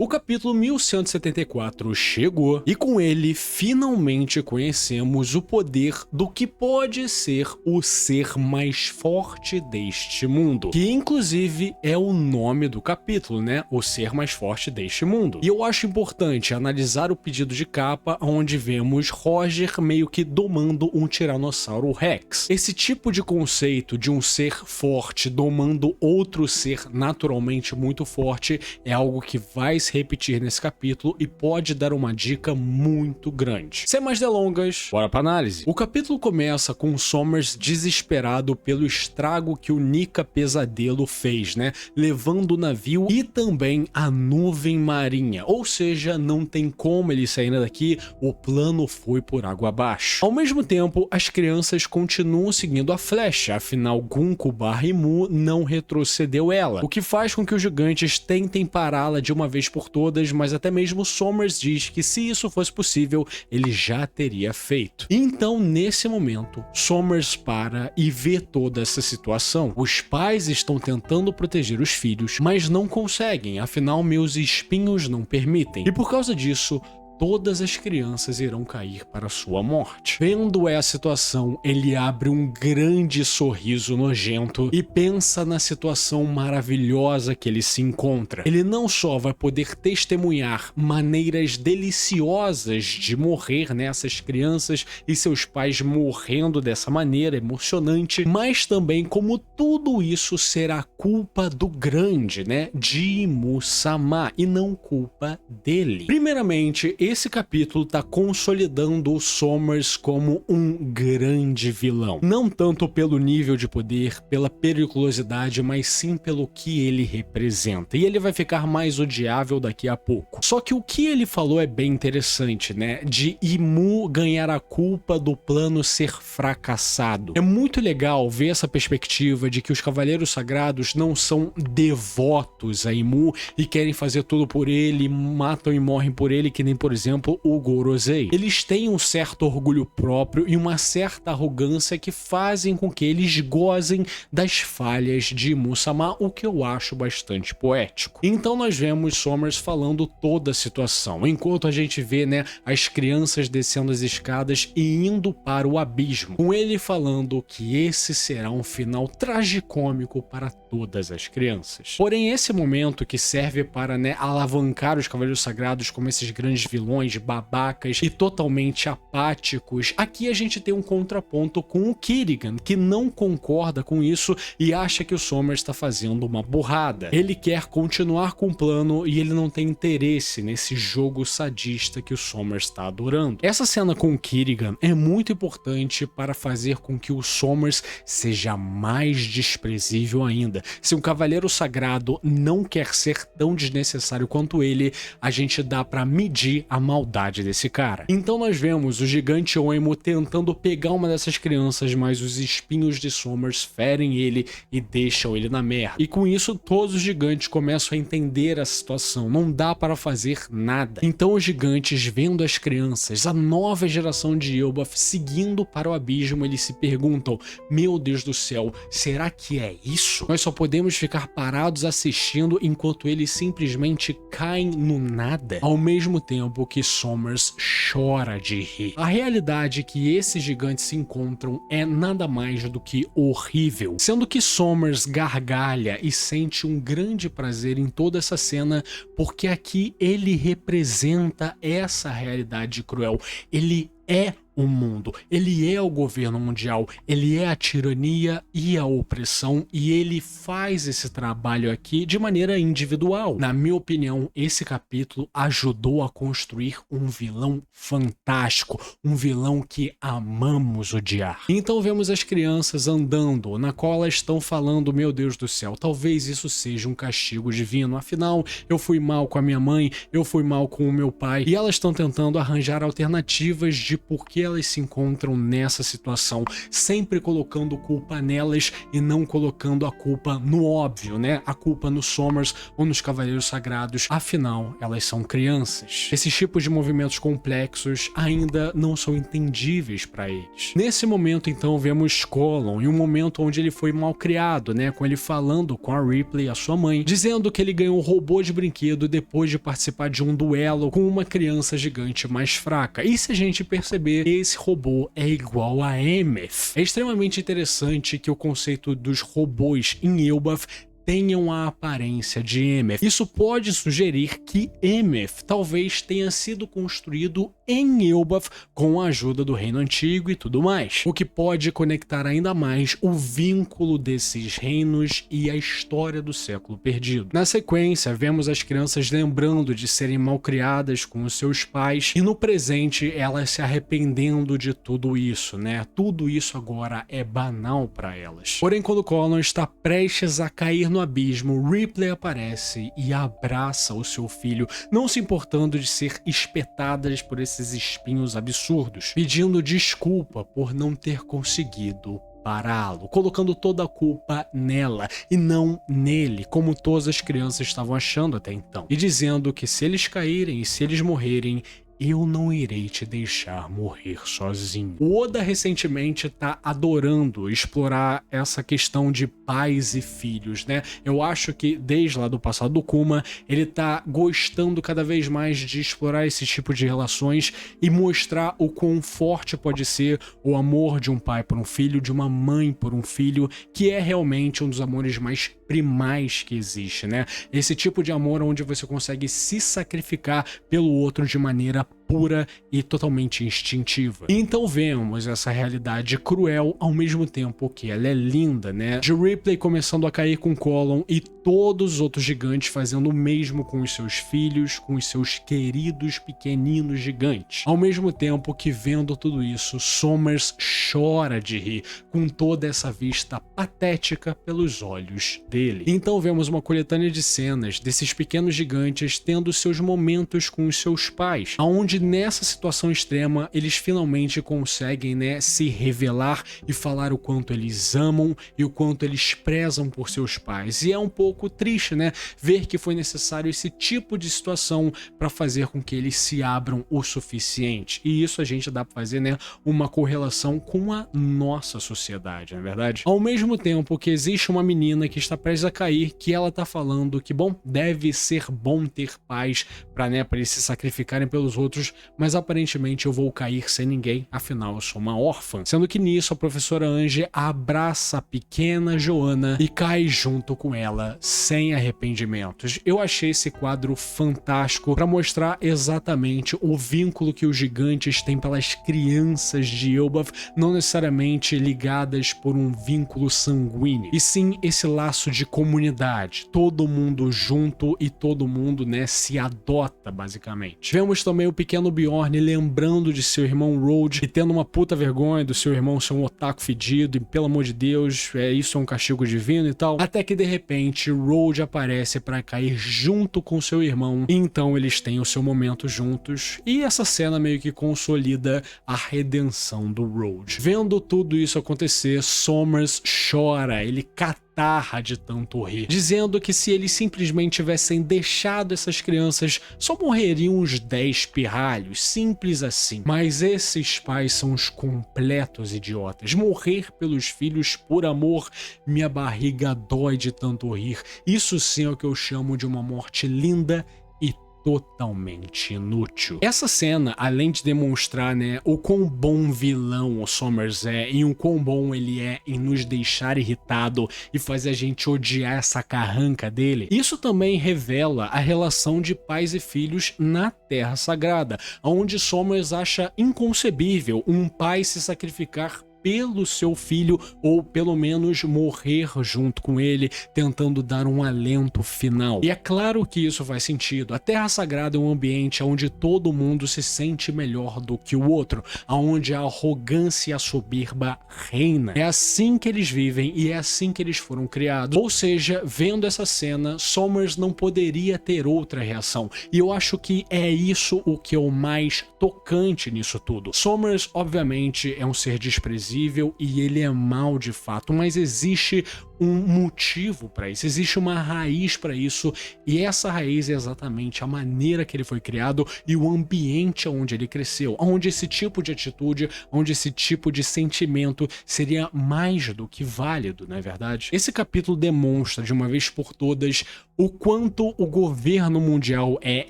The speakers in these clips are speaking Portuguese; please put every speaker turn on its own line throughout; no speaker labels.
O capítulo 1174 chegou e com ele finalmente conhecemos o poder do que pode ser o ser mais forte deste mundo, que inclusive é o nome do capítulo, né? O ser mais forte deste mundo. E eu acho importante analisar o pedido de capa onde vemos Roger meio que domando um Tiranossauro Rex. Esse tipo de conceito de um ser forte domando outro ser naturalmente muito forte é algo que vai se repetir nesse capítulo e pode dar uma dica muito grande. Sem mais delongas, bora pra análise. O capítulo começa com Sommers desesperado pelo estrago que o Nika Pesadelo fez, né? Levando o navio e também a nuvem marinha, ou seja, não tem como ele sair daqui, o plano foi por água abaixo. Ao mesmo tempo, as crianças continuam seguindo a flecha, afinal Gunko/Imu não retrocedeu ela, o que faz com que os gigantes tentem pará-la de uma vez por todas, mas até mesmo Sommers diz que se isso fosse possível, ele já teria feito. Então, nesse momento, Sommers para e vê toda essa situação. Os pais estão tentando proteger os filhos, mas não conseguem, afinal meus espinhos não permitem. E por causa disso, todas as crianças irão cair para sua morte. Vendo essa situação, ele abre um grande sorriso nojento e pensa na situação maravilhosa que ele se encontra. Ele não só vai poder testemunhar maneiras deliciosas de morrer nessas crianças e seus pais morrendo dessa maneira emocionante, mas também como tudo isso será culpa do grande, né, de Imu-sama, e não culpa dele. Primeiramente, esse capítulo tá consolidando o Sommers como um grande vilão. Não tanto pelo nível de poder, pela periculosidade, mas sim pelo que ele representa. E ele vai ficar mais odiável daqui a pouco. Só que o que ele falou é bem interessante, né? De Imu ganhar a culpa do plano ser fracassado. É muito legal ver essa perspectiva de que os Cavaleiros Sagrados não são devotos a Imu e querem fazer tudo por ele, matam e morrem por ele, que nem, por exemplo, o Gorosei. Eles têm um certo orgulho próprio e uma certa arrogância que fazem com que eles gozem das falhas de Imu-sama, o que eu acho bastante poético. Então nós vemos Sommers falando toda a situação, enquanto a gente vê, né, as crianças descendo as escadas e indo para o abismo, com ele falando que esse será um final tragicômico para todas as crianças. Porém, esse momento que serve para, né, alavancar os Cavaleiros Sagrados como esses grandes vilões, babacas e totalmente apáticos, aqui a gente tem um contraponto com o Kirigan, que não concorda com isso e acha que o Sommers está fazendo uma burrada. Ele quer continuar com o plano e ele não tem interesse nesse jogo sadista que o Sommers está adorando. Essa cena com o Kirigan é muito importante para fazer com que o Sommers seja mais desprezível ainda. Se um Cavaleiro Sagrado não quer ser tão desnecessário quanto ele, a gente dá para medir a maldade desse cara. Então nós vemos o gigante Oemo tentando pegar uma dessas crianças, mas os espinhos de Sommers ferem ele e deixam ele na merda. E com isso todos os gigantes começam a entender a situação, não dá para fazer nada. Então os gigantes, vendo as crianças, a nova geração de Elbaf seguindo para o abismo, eles se perguntam: meu Deus do céu, será que é isso? Nós só podemos ficar parados assistindo enquanto eles simplesmente caem no nada? Ao mesmo tempo que Sommers chora de rir. A realidade que esses gigantes se encontram é nada mais do que horrível, sendo que Sommers gargalha e sente um grande prazer em toda essa cena, porque aqui ele representa essa realidade cruel. Ele é o mundo, ele é o governo mundial, ele é a tirania e a opressão, e ele faz esse trabalho aqui de maneira individual. Na minha opinião, esse capítulo ajudou a construir um vilão fantástico, um vilão que amamos odiar. Então vemos as crianças andando, na qual elas estão falando: meu Deus do céu, talvez isso seja um castigo divino, afinal eu fui mal com a minha mãe, eu fui mal com o meu pai, e elas estão tentando arranjar alternativas de por que que elas se encontram nessa situação, sempre colocando culpa nelas e não colocando a culpa no óbvio, né? A culpa no Sommers ou nos Cavaleiros Sagrados, afinal, elas são crianças. Esses tipos de movimentos complexos ainda não são entendíveis para eles. Nesse momento, então, vemos Colin em um momento onde ele foi mal criado, né? Com ele falando com a Ripley, a sua mãe, dizendo que ele ganhou um robô de brinquedo depois de participar de um duelo com uma criança gigante mais fraca. E se a gente perceber, esse robô é igual a Emeth. É extremamente interessante que o conceito dos robôs em Elbaf tenham a aparência de Emeth. Isso pode sugerir que Emeth talvez tenha sido construído em Elbaf com a ajuda do Reino Antigo e tudo mais, o que pode conectar ainda mais o vínculo desses reinos e a história do século perdido. Na sequência, vemos as crianças lembrando de serem malcriadas com os seus pais e no presente elas se arrependendo de tudo isso, né? Tudo isso agora é banal para elas. Porém, quando Colin está prestes a cair no abismo, Ripley aparece e abraça o seu filho, não se importando de ser espetadas por esses espinhos absurdos, pedindo desculpa por não ter conseguido pará-lo, colocando toda a culpa nela e não nele, como todas as crianças estavam achando até então, e dizendo que se eles caírem e se eles morrerem, eu não irei te deixar morrer sozinho. O Oda recentemente tá adorando explorar essa questão de pais e filhos, né? Eu acho que desde lá do passado do Kuma, ele tá gostando cada vez mais de explorar esse tipo de relações e mostrar o quão forte pode ser o amor de um pai por um filho, de uma mãe por um filho, que é realmente um dos amores mais primais que existe, né? Esse tipo de amor onde você consegue se sacrificar pelo outro de maneira pura e totalmente instintiva. E então vemos essa realidade cruel ao mesmo tempo que ela é linda, né? De Ripley começando a cair com Colin e todos os outros gigantes fazendo o mesmo com os seus filhos, com os seus queridos pequeninos gigantes. Ao mesmo tempo que vendo tudo isso, Sommers chora de rir com toda essa vista patética pelos olhos dele. Então vemos uma coletânea de cenas desses pequenos gigantes tendo seus momentos com os seus pais, aonde nessa situação extrema eles finalmente conseguem, né, se revelar e falar o quanto eles amam e o quanto eles prezam por seus pais. E é um pouco triste, né, ver que foi necessário esse tipo de situação para fazer com que eles se abram o suficiente. E isso a gente dá para fazer, né, uma correlação com a nossa sociedade, não é verdade? Ao mesmo tempo que existe uma menina que está prestes a cair, que ela tá falando que, bom, deve ser bom ter pais para, né, para eles se sacrificarem pelos outros, mas aparentemente eu vou cair sem ninguém, afinal eu sou uma órfã. Sendo que nisso a professora Ange abraça a pequena Joanna e cai junto com ela, sem arrependimentos. Eu achei esse quadro fantástico para mostrar exatamente o vínculo que os gigantes têm pelas crianças de Elbaf, não necessariamente ligadas por um vínculo sanguíneo, e sim esse laço de comunidade, todo mundo junto e todo mundo, né, se adota basicamente. Vemos também o pequeno Bjorn lembrando de seu irmão Road e tendo uma puta vergonha do seu irmão ser um otaku fedido e pelo amor de Deus, isso é um castigo divino e tal, até que de repente Road aparece para cair junto com seu irmão e então eles têm o seu momento juntos e essa cena meio que consolida a redenção do Road. Vendo tudo isso acontecer, Sommers chora, ele catarra de tanto rir, dizendo que se eles simplesmente tivessem deixado essas crianças, só morreriam uns 10 pirralhos, simples assim. Mas esses pais são os completos idiotas. Morrer pelos filhos por amor, minha barriga dói de tanto rir. Isso sim é o que eu chamo de uma morte linda e totalmente inútil. Essa cena, além de demonstrar, né, o quão bom vilão o Sommers é e o quão bom ele é em nos deixar irritado e fazer a gente odiar essa carranca dele, isso também revela a relação de pais e filhos na Terra Sagrada, onde Sommers acha inconcebível um pai se sacrificar pelo seu filho, ou pelo menos morrer junto com ele, tentando dar um alento final. E é claro que isso faz sentido. A Terra Sagrada é um ambiente onde todo mundo se sente melhor do que o outro, onde a arrogância e a soberba reina. É assim que eles vivem e é assim que eles foram criados. Ou seja, vendo essa cena, Somers não poderia ter outra reação. E eu acho que é isso o que é o mais tocante nisso tudo. Somers, obviamente, é um ser desprezível e ele é mau de fato, mas existe um motivo para isso, existe uma raiz para isso, e essa raiz é exatamente a maneira que ele foi criado e o ambiente onde ele cresceu, onde esse tipo de atitude, onde esse tipo de sentimento seria mais do que válido, não é verdade? Esse capítulo demonstra de uma vez por todas o quanto o governo mundial é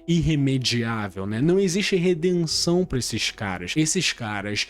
irremediável, né? Não existe redenção para esses caras. Esses caras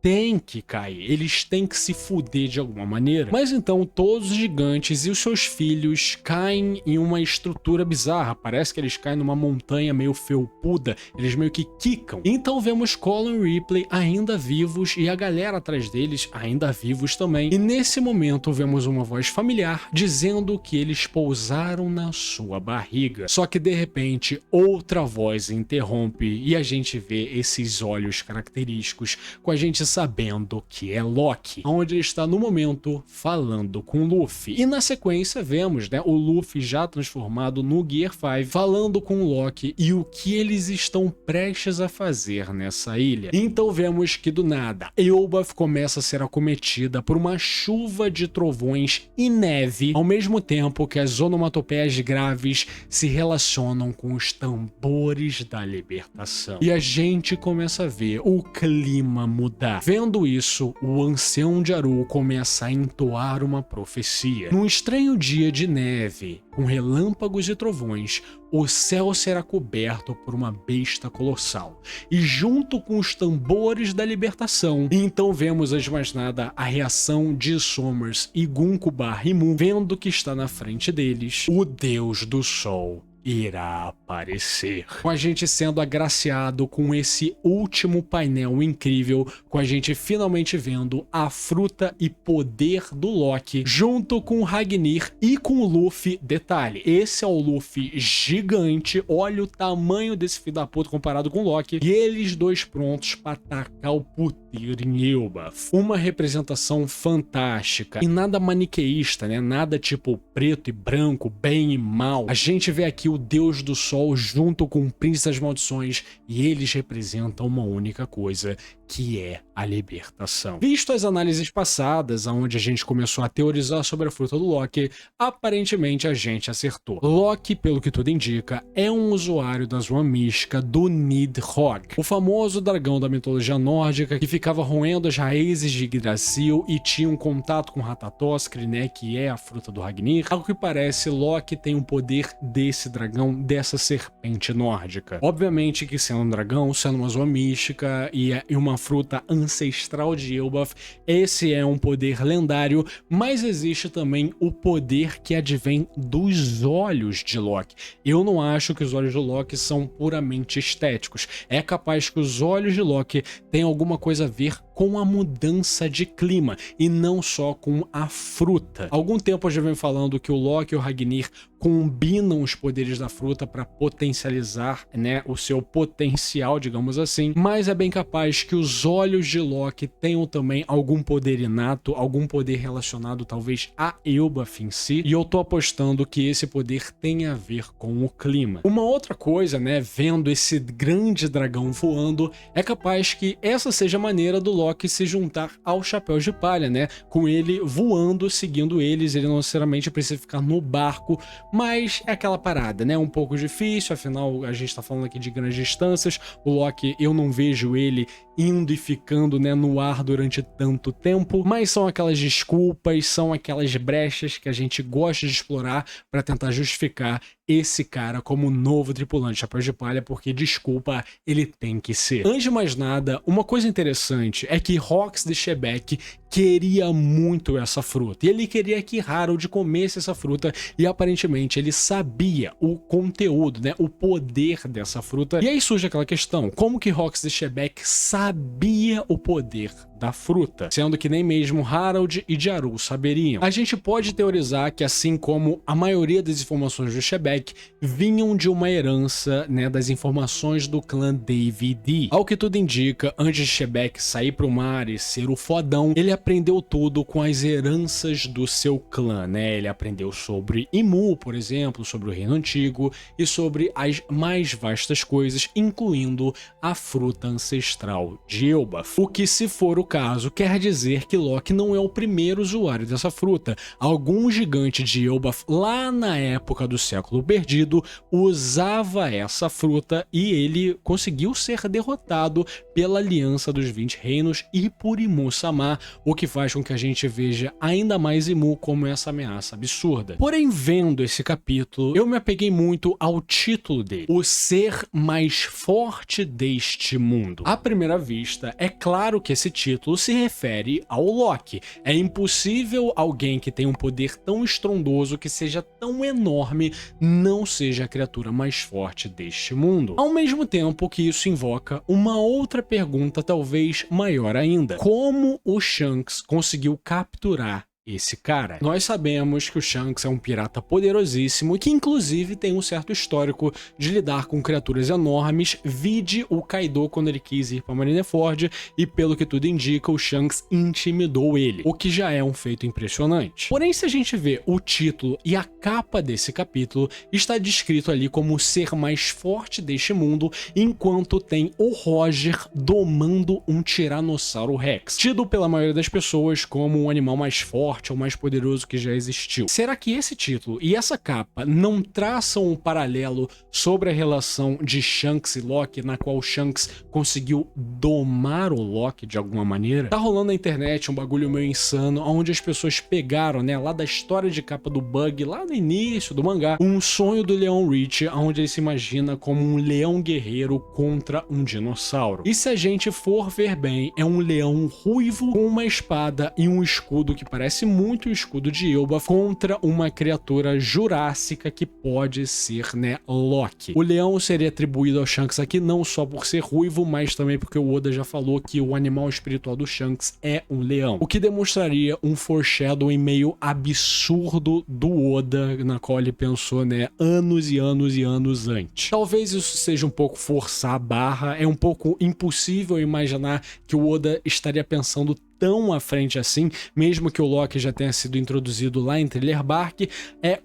tem que cair, eles têm que se fuder de alguma maneira. Mas então todos os gigantes e os seus filhos caem em uma estrutura bizarra, parece que eles caem numa montanha meio felpuda, eles meio que quicam. Então vemos Colin e Ripley ainda vivos e a galera atrás deles ainda vivos também. E nesse momento vemos uma voz familiar dizendo que eles pousaram na sua barriga. Só que de repente outra voz interrompe e a gente vê esses olhos característicos com a gente sabendo que é Loki, onde ele está no momento falando com Luffy. E na sequência vemos, né, o Luffy já transformado no Gear 5 falando com Loki e o que eles estão prestes a fazer nessa ilha. Então vemos que do nada Elbaf começa a ser acometida por uma chuva de trovões e neve, ao mesmo tempo que as onomatopeias graves se relacionam com os tambores da libertação. E a gente começa a ver o clima mudar. Vendo isso, o ancião de Aru começa a entoar uma profecia. Num estranho dia de neve, com relâmpagos e trovões, o céu será coberto por uma besta colossal. E junto com os tambores da libertação, então vemos antes de mais nada a reação de Somers e Gunko Barrimu, vendo que está na frente deles o Deus do Sol irá aparecer. Com a gente sendo agraciado com esse último painel incrível, com a gente finalmente vendo a fruta e poder do Loki, junto com o Ragnir e com o Luffy. Detalhe, esse é o Luffy gigante, olha o tamanho desse filho da puta comparado com o Loki, e eles dois prontos para atacar o puteiro em Elbaf. Uma representação fantástica, e nada maniqueísta, né? Nada tipo preto e branco, bem e mal. A gente vê aqui o Deus do Sol junto com o Príncipe das Maldições e eles representam uma única coisa, que é a libertação. Visto as análises passadas, onde a gente começou a teorizar sobre a fruta do Loki, aparentemente a gente acertou. Loki, pelo que tudo indica, é um usuário da Zoan mística do Nidhogg, o famoso dragão da mitologia nórdica que ficava roendo as raízes de Yggdrasil e tinha um contato com Ratatoskr, né, que é a fruta do Ragnir. Ao que parece, Loki tem o poder desse dragão, dessa serpente nórdica. Obviamente que sendo um dragão, sendo uma Zoan mística e uma fruta ancestral de Elbaf, esse é um poder lendário, mas existe também o poder que advém dos olhos de Loki. Eu não acho que os olhos de Loki são puramente estéticos. É capaz que os olhos de Loki tenham alguma coisa a ver com a mudança de clima e não só com a fruta. Há algum tempo eu já venho falando que o Loki e o Ragnir combinam os poderes da fruta para potencializar, né, o seu potencial, digamos assim, mas é bem capaz que os olhos de Loki tenham também algum poder inato, algum poder relacionado talvez a Elbaf em si, e eu tô apostando que esse poder tem a ver com o clima. Uma outra coisa, né, vendo esse grande dragão voando, é capaz que essa seja a maneira do Loki se juntar aos Chapéus de Palha, né, com ele voando, seguindo eles, ele não necessariamente precisa ficar no barco, mas é aquela parada, né, um pouco difícil, afinal a gente tá falando aqui de grandes distâncias, o Loki eu não vejo ele indo e ficando, né, no ar durante tanto tempo, mas são aquelas desculpas, são aquelas brechas que a gente gosta de explorar para tentar justificar esse cara como novo tripulante de Chapéu de Palha, porque desculpa, ele tem que ser. Antes de mais nada, uma coisa interessante é que Rox de Shebeck queria muito essa fruta, e ele queria que Harold comesse essa fruta, e aparentemente ele sabia o conteúdo, né, o poder dessa fruta. E aí surge aquela questão, como que Rox de Shebeck sabia o poder da fruta, sendo que nem mesmo Harold e Jarul saberiam. A gente pode teorizar que, assim como a maioria das informações do Shebek, vinham de uma herança, né, das informações do clã David. Ao que tudo indica, antes de Shebek sair pro mar e ser o fodão, ele aprendeu tudo com as heranças do seu clã, né? Ele aprendeu sobre Imu, por exemplo, sobre o Reino Antigo e sobre as mais vastas coisas, incluindo a fruta ancestral de Elbaf. O que, se for o caso, quer dizer que Loki não é o primeiro usuário dessa fruta. Algum gigante de Elbaf, lá na época do século perdido, usava essa fruta e ele conseguiu ser derrotado pela Aliança dos 20 Reinos e por Imu-sama, o que faz com que a gente veja ainda mais Imu como essa ameaça absurda. Porém, vendo esse capítulo, eu me apeguei muito ao título dele, o ser mais forte deste mundo. À primeira vista, é claro que esse título se refere ao Loki. É impossível alguém que tem um poder tão estrondoso, que seja tão enorme, não seja a criatura mais forte deste mundo. Ao mesmo tempo que isso invoca uma outra pergunta, talvez maior ainda: como o Shanks conseguiu capturar esse cara? Nós sabemos que o Shanks é um pirata poderosíssimo e que inclusive tem um certo histórico de lidar com criaturas enormes, vide o Kaido quando ele quis ir para Marineford e, pelo que tudo indica, o Shanks intimidou ele, o que já é um feito impressionante. Porém, se a gente vê o título e a capa desse capítulo, está descrito ali como o ser mais forte deste mundo, enquanto tem o Roger domando um Tiranossauro Rex, tido pela maioria das pessoas como um animal mais forte ou mais poderoso que já existiu. Será que esse título e essa capa não traçam um paralelo sobre a relação de Shanks e Loki, na qual Shanks conseguiu domar o Loki de alguma maneira? Tá rolando na internet um bagulho meio insano, onde as pessoas pegaram, né, lá da história de capa do Bug, lá no início do mangá, um sonho do Leon Rich, onde ele se imagina como um leão guerreiro contra um dinossauro. E se a gente for ver bem, é um leão ruivo com uma espada e um escudo que parece muito o escudo de Elbaf contra uma criatura jurássica que pode ser, né, Loki. O leão seria atribuído ao Shanks aqui não só por ser ruivo, mas também porque o Oda já falou que o animal espiritual do Shanks é um leão, o que demonstraria um foreshadowing meio absurdo do Oda, na qual ele pensou, né, anos e anos e anos antes. Talvez isso seja um pouco forçar a barra, é um pouco impossível imaginar que o Oda estaria pensando tão à frente assim, mesmo que o Loki já tenha sido introduzido lá em Thriller Bark.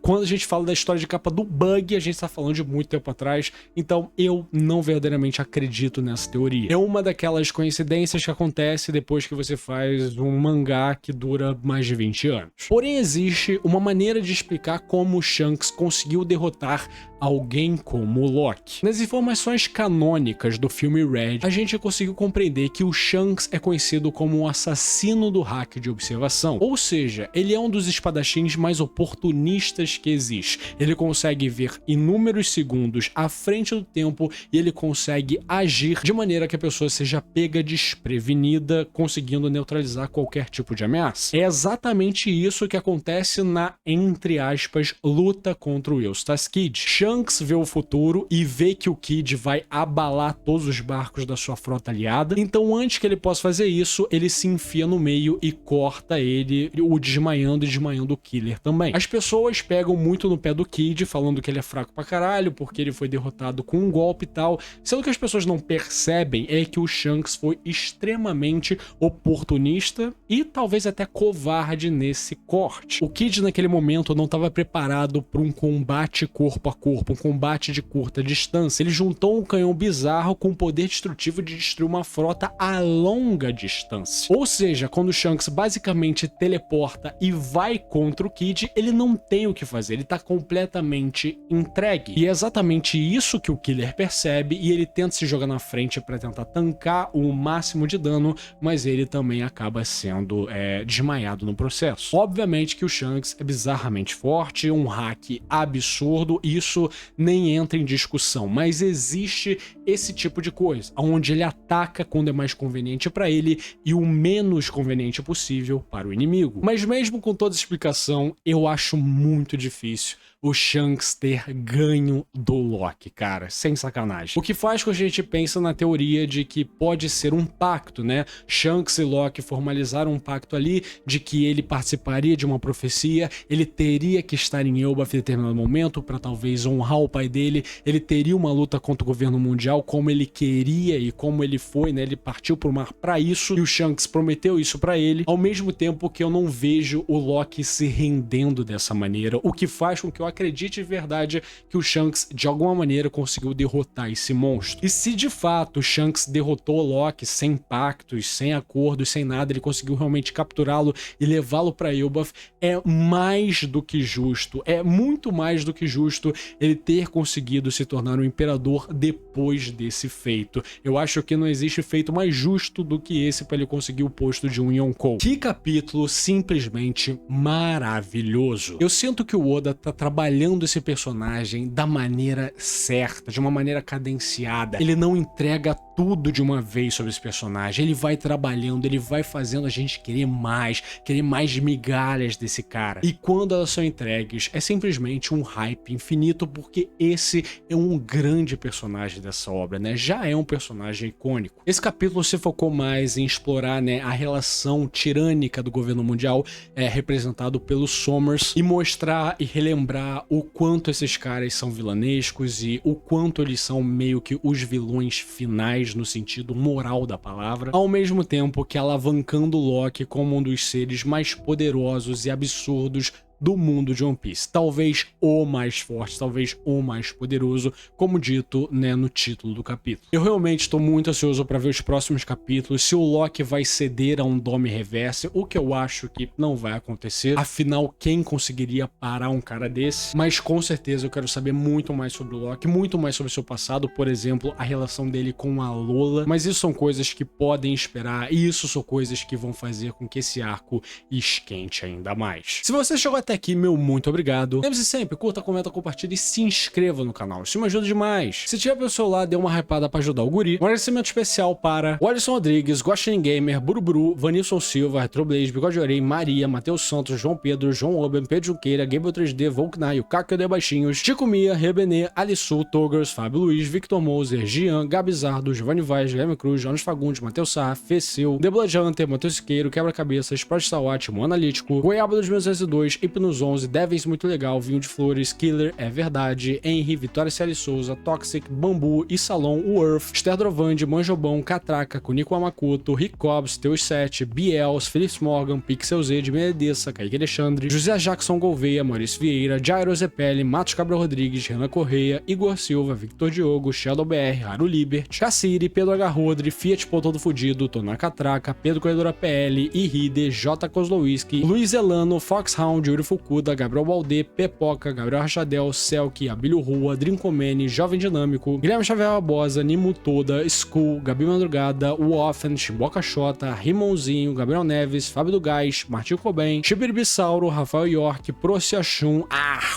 Quando a gente fala da história de capa do Bug, a gente tá falando de muito tempo atrás, então eu não verdadeiramente acredito nessa teoria. É uma daquelas coincidências que acontece depois que você faz um mangá que dura mais de 20 anos. Porém, existe uma maneira de explicar como o Shanks conseguiu derrotar alguém como o Loki. Nas informações canônicas do filme Red, a gente conseguiu compreender que o Shanks é conhecido como um assassino do hack de observação, ou seja, ele é um dos espadachins mais oportunistas que existe. Ele consegue ver inúmeros segundos à frente do tempo e ele consegue agir de maneira que a pessoa seja pega desprevenida, conseguindo neutralizar qualquer tipo de ameaça. É exatamente isso que acontece na, entre aspas, luta contra o Eustace Kid. Shanks vê o futuro e vê que o Kid vai abalar todos os barcos da sua frota aliada, então antes que ele possa fazer isso, ele se enfia no meio e corta ele, o desmaiando e desmaiando o Killer também. As pessoas pegam muito no pé do Kid, falando que ele é fraco pra caralho, porque ele foi derrotado com um golpe e tal, sendo que as pessoas não percebem é que o Shanks foi extremamente oportunista e talvez até covarde nesse corte. O Kid naquele momento não estava preparado para um combate corpo a corpo, um combate de curta distância. Ele juntou um canhão bizarro com o poder destrutivo de destruir uma frota a longa distância. Ou seja, quando o Shanks basicamente teleporta e vai contra o Kid, ele não tem o que fazer, ele tá completamente entregue. E é exatamente isso que o Killer percebe e ele tenta se jogar na frente para tentar tancar o máximo de dano, mas ele também acaba sendo desmaiado no processo. Obviamente que o Shanks é bizarramente forte, um hack absurdo, isso nem entra em discussão, mas existe esse tipo de coisa, onde ele ataca quando é mais conveniente para ele e o menos conveniente possível para o inimigo. Mas mesmo com toda essa explicação, eu acho muito difícil o Shanks ter ganho do Loki, cara, sem sacanagem. O que faz com que a gente pense na teoria de que pode ser um pacto, né? Shanks e Loki formalizaram um pacto ali de que ele participaria de uma profecia, ele teria que estar em Elbaf em determinado momento para talvez honrar o pai dele, ele teria uma luta contra o governo mundial como ele queria e como ele foi, né? Ele partiu pro mar para isso e o Shanks prometeu isso para ele, ao mesmo tempo que eu não vejo o Loki se rendendo dessa maneira, o que faz com que eu acredite de verdade que o Shanks de alguma maneira conseguiu derrotar esse monstro. E se de fato o Shanks derrotou o Loki sem pactos, sem acordos, sem nada, ele conseguiu realmente capturá-lo e levá-lo para Elbaf, é mais do que justo, é muito mais do que justo ele ter conseguido se tornar um imperador depois desse feito. Eu acho que não existe feito mais justo do que esse para ele conseguir o posto de um Yonkou. Que capítulo simplesmente maravilhoso. Eu sinto que o Oda tá trabalhando esse personagem da maneira certa, de uma maneira cadenciada. Ele não entrega tudo de uma vez sobre esse personagem, ele vai trabalhando, ele vai fazendo a gente querer mais migalhas desse cara. E quando elas são entregues, é simplesmente um hype infinito, porque esse é um grande personagem dessa obra, né? Já é um personagem icônico. Esse capítulo se focou mais em explorar, né, a relação tirânica do governo mundial, representado pelo Somers, e mostrar e relembrar o quanto esses caras são vilanescos e o quanto eles são meio que os vilões finais no sentido moral da palavra, ao mesmo tempo que alavancando Loki como um dos seres mais poderosos e absurdos do mundo de One Piece. Talvez o mais forte, talvez o mais poderoso, como dito, né, no título do capítulo. Eu realmente estou muito ansioso para ver os próximos capítulos, se o Loki vai ceder a um Dome Reverse, o que eu acho que não vai acontecer. Afinal, quem conseguiria parar um cara desse? Mas com certeza eu quero saber muito mais sobre o Loki, muito mais sobre seu passado, por exemplo, a relação dele com a Lola, mas isso são coisas que podem esperar e isso são coisas que vão fazer com que esse arco esquente ainda mais. Se você chegou até aqui, meu muito obrigado. Lembre-se sempre, curta, comenta, compartilha e se inscreva no canal, isso me ajuda demais. Se tiver pelo celular, dê uma hypada pra ajudar o guri. Um agradecimento especial para Wallison Rodrigues, Gostin Gamer, Buruburu, Vanilson Silva, Retroblaze, Bigode Orei, Maria, Matheus Santos, João Pedro, João Oben, Pedro Junqueira, Gabriel 3D, Volknai, Caco de Baixinhos, Chico Mia, Rebenê, Alissu, Togers, Fábio Luiz, Victor Moser, Gian, Gabizardo, Giovanni Vaz, Guilherme Cruz, Jonas Fagundes, Matheus Sá, Feceu, The Blood Hunter, Matheus Siqueiro, Quebra-Cabeças, Prod Sawat, Mo Analítico, Goiaba 2202, Hipnos 11, Devens Muito Legal, Vinho de Flores, Killer, É Verdade, Henry, Vitória Celi Souza, Toxic, Bambu e Salon, Worth, Esther Drovande, Manjobão, Catraca, Kunico Amakuto, Rick Cobbs, Teus 7, Biels, Philips Morgan, Pixel Z, de Menedeça, Kaique Alexandre, José Jackson Gouveia, Maurício Vieira, Jairo Zepelli, Matos Cabral Rodrigues, Renan Correia, Igor Silva, Victor Diogo, Shadow BR, Haru Libert, Cassiri, Pedro H. Rodri, Fiat Pô Todo Fudido, Tonar Catraca, Pedro Corredora PL, Iride, J. Kozlowski, Luiz Elano, Foxhound, Yuri Fukuda, Gabriel Baldê, Pepoca, Gabriel Rachadel, Selk, Abílio Rua, Drincomene, Jovem Dinâmico, Guilherme Xavier Barbosa, Nimo Toda, Skull, Gabi Madrugada, Woffen, Chimboca Xota, Rimonzinho, Gabriel Neves, Fábio do Gás, Martinho Coben, Chibiribissauro, Rafael York, Prociachum,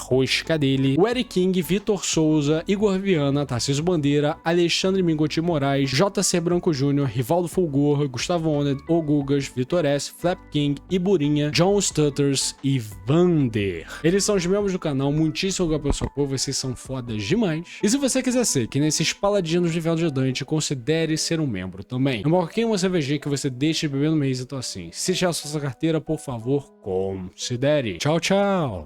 Rosca dele, o Eric King, Vitor Souza, Igor Viana, Tarcísio Bandeira, Alexandre Mingoti Moraes, JC Branco Júnior, Rivaldo Fulgor, Gustavo Oned, Ogugas, Vitor S, Flap King, Iburinha, John Stutters e Vander. Eles são os membros do canal, muitíssimo obrigado pelo seu apoio, vocês são fodas demais. E se você quiser ser que nesses paladinos de véu de Dante, considere ser um membro também. É uma quem você veja que você deixe de beber no mês, então assim, se tiver a sua carteira, por favor, considere. Tchau, tchau!